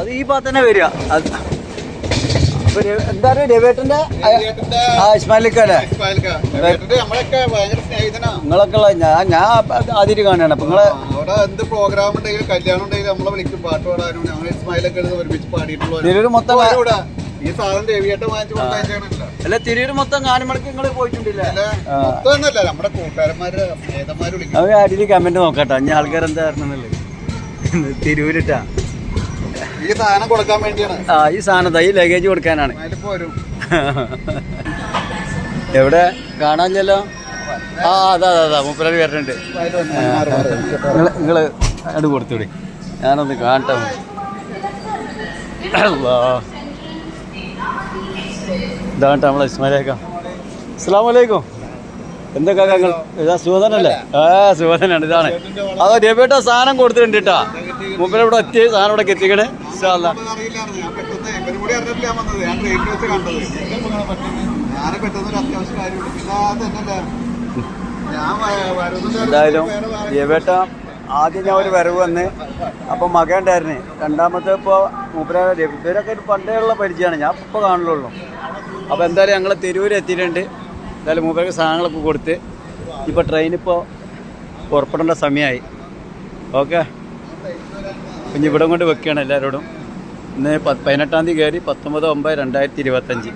അത് ഈ ഭാഗത്ത് തന്നെ വരിക. എന്താ പറയുക, രവേട്ടന്റെ ഇസ്മായിലിക്കല്ലേ നിങ്ങളൊക്കെ ഉള്ള ഞാൻ ആദ്യമായിട്ട് കാണുകയാണ്. അപ്പൊ നിങ്ങളെ അവിടെ എന്ത് പ്രോഗ്രാം ഉണ്ടെങ്കിലും കല്യാണം ഉണ്ടെങ്കിലും നമ്മളെ വിളിക്കും പാട്ട് പാടാനും. ഞങ്ങൾ ഇസ്മായിലൊക്കെ ഒരുമിച്ച് പാടിയിട്ടുള്ള തിരൂര് മൊത്തം ഈ സാധനം രവിയായിട്ട് വാങ്ങിച്ചു. അല്ല, തിരൂര് മൊത്തം ഗാനമേളക്ക് നിങ്ങൾ പോയിട്ടുണ്ടല്ലേ? മൊത്തമൊന്നുമല്ല, നമ്മുടെ കൂട്ടുകാരന്മാര് നേതാന്മാര് വിളിക്കും. അത് അടിയിൽ കമന്റ് നോക്കട്ടെ ഇനി ആൾക്കാർ എന്താ പറഞ്ഞുള്ളത്. തിരൂരിട്ടാ ഈ സാധനം കൊടുക്കാൻ വേണ്ടിയാണ്. ഈ സാധനം ഈ ലഗേജ് കൊടുക്കാനാണ്. എവിടെ കാണാനില്ലല്ലോ? അതാ മുപ്പരാൾ വരുന്നുണ്ട്. നിങ്ങള് അത് കൊടുത്തൂടെ, ഞാനൊന്ന് കാണട്ടെ. ഇതാകട്ടെ നമ്മളെ ഇസ്മായിലേക്ക. അസ്സലാമു അലൈക്കും. എന്തൊക്കെ നിങ്ങൾ സുഖനല്ലേ? സുഖനാണ്. ഇതാണ് അതോ രവിയേട്ട സാധനം കൊടുത്തിട്ടുണ്ട് കേട്ടാ. മുമ്പിൽ ഇവിടെ എത്തി സാധനം ഇവിടെ എത്തിക്കണേ. എന്തായാലും രവിയേട്ട ആദ്യം ഞാൻ ഒരു വരവ് വന്ന് അപ്പം മകൻ ഉണ്ടായിരുന്നു. രണ്ടാമത്തെ ഇപ്പോൾ ഇവരൊക്കെ ഒരു പണ്ടേ ഉള്ള പരിചയമാണ്. ഞാൻ ഇപ്പോൾ കാണുള്ളൂ. അപ്പോൾ എന്തായാലും ഞങ്ങൾ തിരൂർ എത്തിയിട്ടുണ്ട്. എന്തായാലും മൂപ്പർക്ക് സാധനങ്ങളൊക്കെ കൊടുത്ത് ഇപ്പോൾ ട്രെയിനിപ്പോൾ പുറപ്പെടേണ്ട സമയമായി. ഓക്കെ, ഇനി ഇവിടെ കൊണ്ട് വെക്കുകയാണ് എല്ലാവരോടും. ഇന്ന് 18-ാം തീയതി കയറി 19/9/2025.